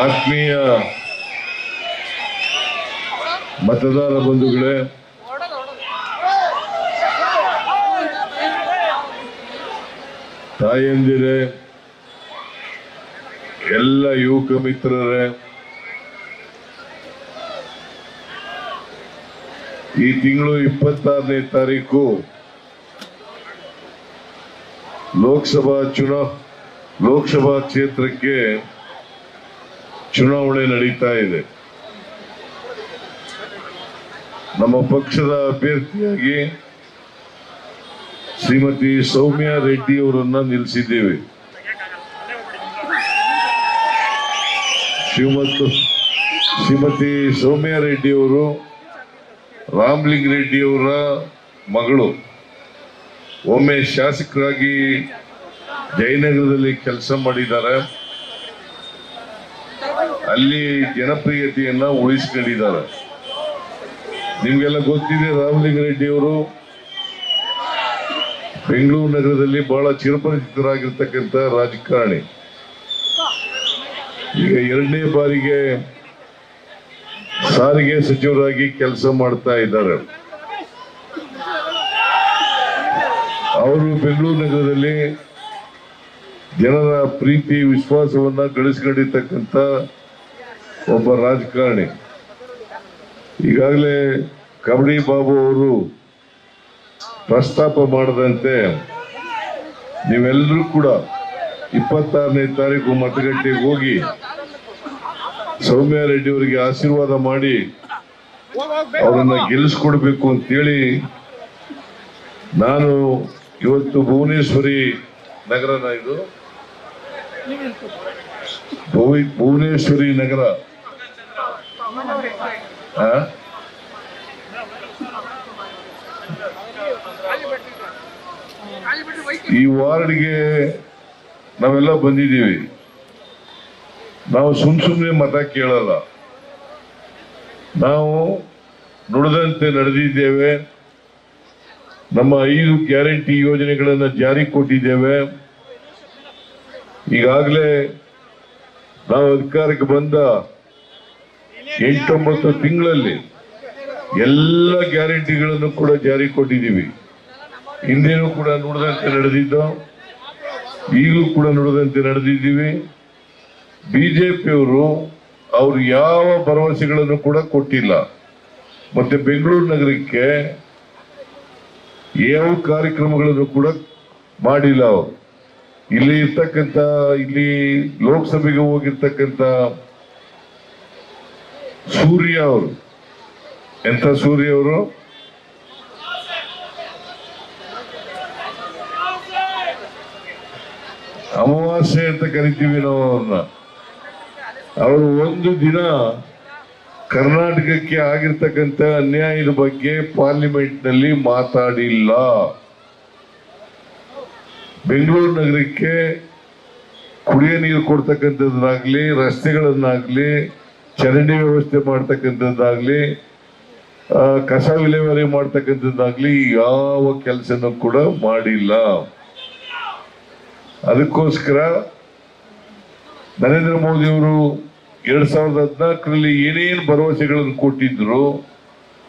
ಆತ್ಮೀಯ ಮತದಾರ ಬಂಧುಗಳೇ, ತಾಯಂದಿರೇ, ಎಲ್ಲ ಯುವಕ ಮಿತ್ರರೇ, ಈ ತಿಂಗಳು 26ನೇ ತಾರೀಕು ಲೋಕಸಭಾ ಕ್ಷೇತ್ರಕ್ಕೆ ಚುನಾವಣೆ ನಡೀತಾ ಇದೆ. ನಮ್ಮ ಪಕ್ಷದ ಅಭ್ಯರ್ಥಿಯಾಗಿ ಶ್ರೀಮತಿ ಸೌಮ್ಯ ರೆಡ್ಡಿ ಅವರನ್ನ ನಿಲ್ಲಿಸಿದ್ದೇವೆ. ಶ್ರೀಮತಿ ಸೌಮ್ಯ ರೆಡ್ಡಿ ಅವರು ರಾಮಲಿಂಗ ರೆಡ್ಡಿ ಅವರ ಮಗಳು. ಒಮ್ಮೆ ಶಾಸಕರಾಗಿ ಜಯನಗರದಲ್ಲಿ ಕೆಲಸ ಮಾಡಿದ್ದಾರೆ. ಅಲ್ಲಿ ಜನಪ್ರಿಯತೆಯನ್ನ ಉಳಿಸಿಕೊಂಡಿದ್ದಾರೆ. ನಿಮ್ಗೆಲ್ಲ ಗೊತ್ತಿದೆ, ರಾಮಲಿಂಗ ರೆಡ್ಡಿ ಅವರು ಬೆಂಗಳೂರು ನಗರದಲ್ಲಿ ಬಹಳ ಚಿರಪರಿಚಿತರಾಗಿರ್ತಕ್ಕಂಥ ರಾಜಕಾರಣಿ. ಈಗ 2ನೇ ಬಾರಿಗೆ ಸಾರಿಗೆ ಸಚಿವರಾಗಿ ಕೆಲಸ ಮಾಡ್ತಾ ಇದ್ದಾರೆ. ಅವರು ಬೆಂಗಳೂರು ನಗರದಲ್ಲಿ ಜನರ ಪ್ರೀತಿ ವಿಶ್ವಾಸವನ್ನ ಗಳಿಸಿಕೊಂಡಿರ್ತಕ್ಕಂಥ ಒಬ್ಬ ರಾಜಕಾರಣಿ. ಈಗಾಗಲೇ ಕಬಡ್ಡಿ ಬಾಬು ಅವರು ಪ್ರಸ್ತಾಪ ಮಾಡದಂತೆ ನೀವೆಲ್ಲರೂ ಕೂಡ 26ನೇ ತಾರೀಕು ಮತಗಟ್ಟೆಗೆ ಹೋಗಿ ಸೌಮ್ಯ ರೆಡ್ಡಿ ಅವರಿಗೆ ಆಶೀರ್ವಾದ ಮಾಡಿ ಅವರನ್ನ ಗೆಲ್ಲಿಸ್ಕೊಡ್ಬೇಕು ಅಂತೇಳಿ ನಾನು ಇವತ್ತು ಭುವನೇಶ್ವರಿ ನಗರನ ಇದು ಭುವನೇಶ್ವರಿ ನಗರ ಈ ವಾರ್ಡ್ಗೆ ನಾವೆಲ್ಲ ಬಂದಿದ್ದೀವಿ. ನಾವು ಸುಮ್ಮನೆ ಮತ ಕೇಳಲ್ಲ. ನಾವು ನುಡಿದಂತೆ ನಡೆದಿದ್ದೇವೆ. ನಮ್ಮ 5 ಗ್ಯಾರಂಟಿ ಯೋಜನೆಗಳನ್ನು ಜಾರಿ ಕೊಟ್ಟಿದ್ದೇವೆ. ಈಗಾಗಲೇ ನಾವು ಅಧಿಕಾರಕ್ಕೆ ಬಂದ 8-9 ತಿಂಗಳಲ್ಲಿ ಎಲ್ಲ ಗ್ಯಾರಂಟಿಗಳನ್ನು ಕೂಡ ಜಾರಿ ಕೊಟ್ಟಿದ್ದೀವಿ. ಹಿಂದೇನೂ ಕೂಡ ನುಡಿದಂತೆ ನಡೆದಿದ್ದು, ಈಗಲೂ ಕೂಡ ನುಡಿದಂತೆ ನಡೆದಿದ್ದೀವಿ. ಬಿಜೆಪಿಯವರು ಅವರು ಯಾವ ಭರವಸೆಗಳನ್ನು ಕೂಡ ಕೊಟ್ಟಿಲ್ಲ. ಮತ್ತೆ ಬೆಂಗಳೂರು ನಗರಕ್ಕೆ ಯಾವ ಕಾರ್ಯಕ್ರಮಗಳನ್ನು ಕೂಡ ಮಾಡಿಲ್ಲ. ಅವರು ಇಲ್ಲಿ ಲೋಕಸಭೆಗೆ ಹೋಗಿರ್ತಕ್ಕಂಥ ಸೂರ್ಯ ಅವರು, ಎಂತ ಸೂರ್ಯ ಅವರು, ಅಮಾವಾಸ್ಯೆ ಅಂತ ಕರಿತೀವಿ ನಾವು ಅವ್ರನ್ನ. ಅವರು ಒಂದು ದಿನ ಕರ್ನಾಟಕಕ್ಕೆ ಆಗಿರ್ತಕ್ಕಂಥ ಅನ್ಯಾಯದ ಬಗ್ಗೆ ಪಾರ್ಲಿಮೆಂಟ್ ನಲ್ಲಿ ಮಾತಾಡಿಲ್ಲ. ಬೆಂಗಳೂರು ನಗರಕ್ಕೆ ಕುಡಿಯ ನೀರು ಕೊಡ್ತಕ್ಕಂಥದ್ದಾಗ್ಲಿ, ರಸ್ತೆಗಳನ್ನಾಗ್ಲಿ, ಚರಂಡಿ ವ್ಯವಸ್ಥೆ ಮಾಡ್ತಕ್ಕಂಥದ್ದಾಗ್ಲಿ, ಕಸ ವಿಲೇವಾರಿ ಮಾಡ್ತಕ್ಕಂಥದ್ದಾಗ್ಲಿ ಯಾವ ಕೆಲಸನೂ ಕೂಡ ಮಾಡಿಲ್ಲ. ಅದಕ್ಕೋಸ್ಕರ ನರೇಂದ್ರ ಮೋದಿ ಅವರು 2014ರಲ್ಲಿ ಏನೇನು ಭರವಸೆಗಳನ್ನು ಕೊಟ್ಟಿದ್ರು,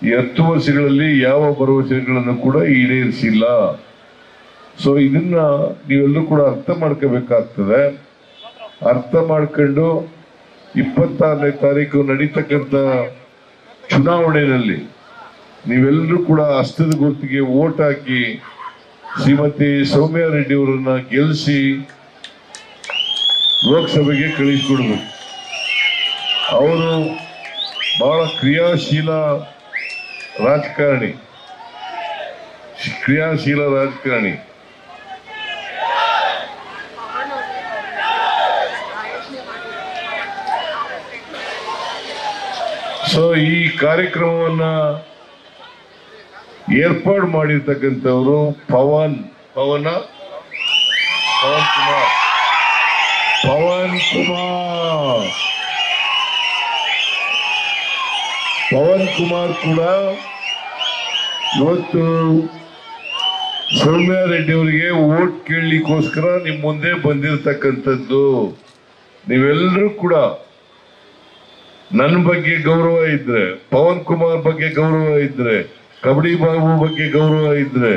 ಈ 10 ವರ್ಷಗಳಲ್ಲಿ ಯಾವ ಭರವಸೆಗಳನ್ನು ಕೂಡ ಈಡೇರಿಸಿಲ್ಲ. ಸೊ ಇದನ್ನ ನೀವೆಲ್ಲರೂ ಕೂಡ ಅರ್ಥ ಮಾಡ್ಕೋಬೇಕಾಗ್ತದೆ. ಅರ್ಥ ಮಾಡ್ಕೊಂಡು 26ನೇ ತಾರೀಕು ನಡೀತಕ್ಕಂಥ ಚುನಾವಣೆಯಲ್ಲಿ ನೀವೆಲ್ಲರೂ ಕೂಡ ಹಸ್ತದ ಗುರುತಿಗೆ ವೋಟ್ ಹಾಕಿ ಶ್ರೀಮತಿ ಸೌಮ್ಯ ರೆಡ್ಡಿ ಅವರನ್ನ ಗೆಲ್ಲಿಸಿ ಲೋಕಸಭೆಗೆ ಕಳಿಸಿಕೊಡ್ಬೇಕು. ಅವರು ಬಹಳ ಕ್ರಿಯಾಶೀಲ ರಾಜಕಾರಣಿ. ಸೊ ಈ ಕಾರ್ಯಕ್ರಮವನ್ನ ಏರ್ಪಾಡು ಮಾಡಿರ್ತಕ್ಕಂಥವರು ಪವನ್ ಕುಮಾರ್ ಕೂಡ ಇವತ್ತು ಸೌಮ್ಯ ರೆಡ್ಡಿ ಅವರಿಗೆ ವೋಟ್ ಕೇಳಲಿಕ್ಕೋಸ್ಕರ ನಿಮ್ ಮುಂದೆ ಬಂದಿರತಕ್ಕಂಥದ್ದು. ನೀವೆಲ್ಲರೂ ಕೂಡ ನನ್ನ ಬಗ್ಗೆ ಗೌರವ ಇದ್ರೆ, ಪವನ್ ಕುಮಾರ್ ಬಗ್ಗೆ ಗೌರವ ಇದ್ರೆ, ಕಬಡ್ಡಿ ಬಾಬು ಬಗ್ಗೆ ಗೌರವ ಇದ್ರೆ,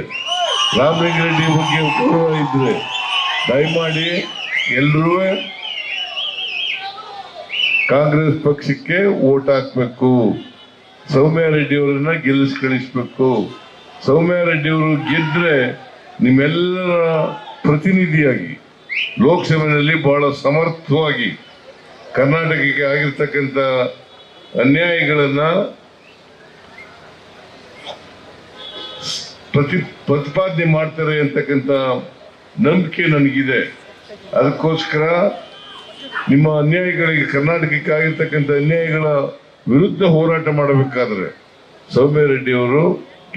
ರಾಮಲಿಂಗಾರೆಡ್ಡಿ ಬಗ್ಗೆ ಗೌರವ ಇದ್ರೆ ದಯಮಾಡಿ ಎಲ್ಲರೂ ಕಾಂಗ್ರೆಸ್ ಪಕ್ಷಕ್ಕೆ ವೋಟ್ ಹಾಕ್ಬೇಕು. ಸೌಮ್ಯ ರೆಡ್ಡಿ ಅವರನ್ನ ಗೆಲ್ಲಿಸ್ಕಳಿಸ್ಬೇಕು. ಸೌಮ್ಯ ರೆಡ್ಡಿ ಅವರು ಗೆದ್ರೆ ನಿಮ್ಮೆಲ್ಲರ ಪ್ರತಿನಿಧಿಯಾಗಿ ಲೋಕಸಭೆಯಲ್ಲಿ ಬಹಳ ಸಮರ್ಥವಾಗಿ ಕರ್ನಾಟಕಕ್ಕೆ ಆಗಿರ್ತಕ್ಕಂಥ ಅನ್ಯಾಯಗಳನ್ನ ಪ್ರತಿಪಾದನೆ ಮಾಡ್ತಾರೆ ಅಂತಕ್ಕಂಥ ನಂಬಿಕೆ ನನಗಿದೆ. ಅದಕ್ಕೋಸ್ಕರ ನಿಮ್ಮ ಅನ್ಯಾಯಗಳಿಗೆ, ಕರ್ನಾಟಕಕ್ಕೆ ಆಗಿರ್ತಕ್ಕಂಥ ಅನ್ಯಾಯಗಳ ವಿರುದ್ಧ ಹೋರಾಟ ಮಾಡಬೇಕಾದ್ರೆ ಸೌಮ್ಯ ರೆಡ್ಡಿ ಅವರು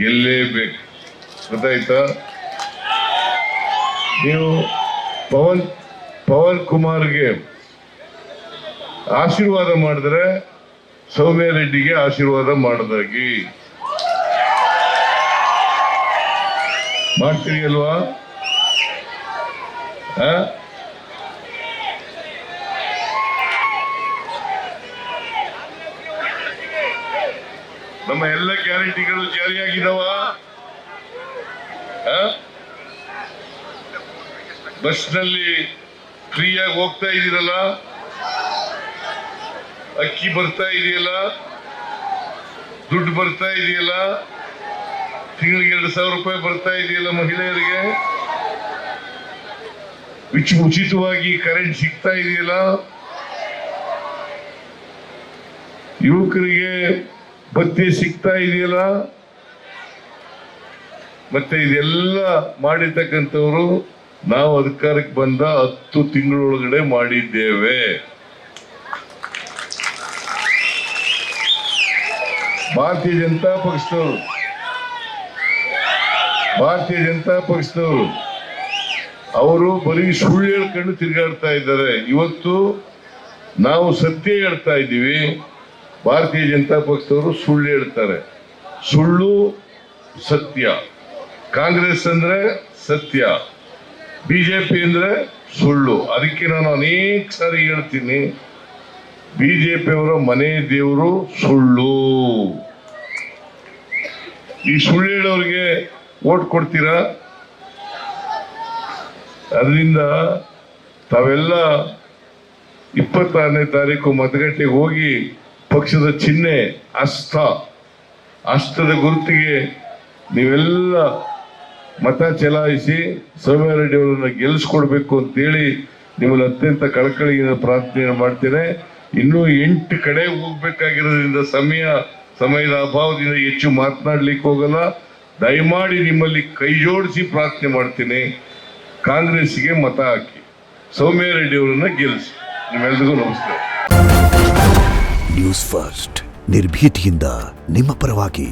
ಗೆಲ್ಲೇಬೇಕು. ಗೊತ್ತಾಯ್ತಾ? ನೀವು ಪವನ್ ಕುಮಾರ್ಗೆ ಆಶೀರ್ವಾದ ಮಾಡಿದ್ರೆ ಸೌಮ್ಯ ರೆಡ್ಡಿಗೆ ಆಶೀರ್ವಾದ ಮಾಡದಾಗಿ ಮಾಡ್ತೀರಿ ಅಲ್ವಾ? ನಮ್ಮ ಎಲ್ಲ ಗ್ಯಾರಂಟಿಗಳು ಜಾರಿಯಾಗಿದ್ದಾವ? ಬಸ್ನಲ್ಲಿ ಫ್ರೀಯಾಗಿ ಹೋಗ್ತಾ ಇದೀರಲ್ಲ, ಅಕ್ಕಿ ಬರ್ತಾ ಇದೆಯಲ್ಲ, ದುಡ್ಡು ಬರ್ತಾ ಇದೆಯಲ್ಲ, ತಿಂಗಳಿಗೆ 2,000 ರೂಪಾಯಿ ಬರ್ತಾ ಇದೆಯಲ್ಲ ಮಹಿಳೆಯರಿಗೆ, ಉಚಿತವಾಗಿ ಕರೆಂಟ್ ಸಿಗ್ತಾ ಇದೆಯಲ್ಲ, ಯುವಕರಿಗೆ ಭತ್ಯೆ ಸಿಗ್ತಾ ಇದೆಯಲ್ಲ. ಮತ್ತೆ ಇದೆಲ್ಲ ಮಾಡಿರ್ತಕ್ಕಂಥವ್ರು ನಾವು ಅಧಿಕಾರಕ್ಕೆ ಬಂದ 10 ತಿಂಗಳೊಳಗಡೆ ಮಾಡಿದ್ದೇವೆ. ಭಾರತೀಯ ಜನತಾ ಪಕ್ಷದವರು ಅವರು ಬರೀ ಸುಳ್ಳು ಹೇಳ್ಕೊಂಡು ತಿರುಗಾಡ್ತಾ ಇದ್ದಾರೆ. ಇವತ್ತು ನಾವು ಸತ್ಯ ಹೇಳ್ತಾ ಇದ್ದೀವಿ. ಭಾರತೀಯ ಜನತಾ ಪಕ್ಷದವರು ಸುಳ್ಳು ಹೇಳ್ತಾರೆ. ಸುಳ್ಳು ಸತ್ಯ. ಕಾಂಗ್ರೆಸ್ ಅಂದ್ರೆ ಸತ್ಯ, ಬಿಜೆಪಿ ಅಂದ್ರೆ ಸುಳ್ಳು. ಅದಕ್ಕೆ ನಾನು ಅನೇಕ ಸಾರಿ ಹೇಳ್ತೀನಿ, ಬಿಜೆಪಿ ಅವರ ಮನೆ ದೇವರು ಸುಳ್ಳು. ಈ ಸುಳ್ಳು ಹೇಳೋರಿಗೆ ವೋಟ್ ಕೊಡ್ತೀರಾ? ಅದರಿಂದ ತಾವೆಲ್ಲ 26ನೇ ತಾರೀಕು ಮತಗಟ್ಟೆಗೆ ಹೋಗಿ ಪಕ್ಷದ ಚಿಹ್ನೆ ಹಸ್ತದ ಗುರುತಿಗೆ ನೀವೆಲ್ಲ ಮತ ಚಲಾಯಿಸಿ ಸೌಮ್ಯ ರೆಡ್ಡಿ ಅವರನ್ನ ಗೆಲ್ಲಿಸ್ಕೊಡ್ಬೇಕು ಅಂತೇಳಿ ನಿಮ್ಮಲ್ಲಿ ಅತ್ಯಂತ ಕಳಕಳಿಯಿಂದ ಪ್ರಾರ್ಥನೆ ಮಾಡ್ತೇನೆ. ಇನ್ನೂ 8 ಕಡೆ ಹೋಗ್ಬೇಕಾಗಿರೋದ್ರಿಂದ ಸಮಯದ ಅಭಾವದಿಂದ ಹೆಚ್ಚು ಮಾತನಾಡ್ಲಿಕ್ಕೆ ಹೋಗಲ್ಲ. ದಯಮಾಡಿ ನಿಮ್ಮಲ್ಲಿ ಕೈ ಜೋಡಿಸಿ ಪ್ರಾರ್ಥನೆ ಮಾಡ್ತೀನಿ, ಕಾಂಗ್ರೆಸ್ಗೆ ಮತ ಹಾಕಿ ಸೌಮ್ಯ ರೆಡ್ಡಿ ಅವರನ್ನ ಗೆಲ್ಲಿಸಿ. ನಿಮ್ಮೆಲ್ಲರಿಗೂ ನಮಸ್ಕಾರ. ನ್ಯೂಸ್ ಫಸ್ಟ್, ನಿರ್ಭೀತಿಯಿಂದ ನಿಮ್ಮ ಪರವಾಗಿ.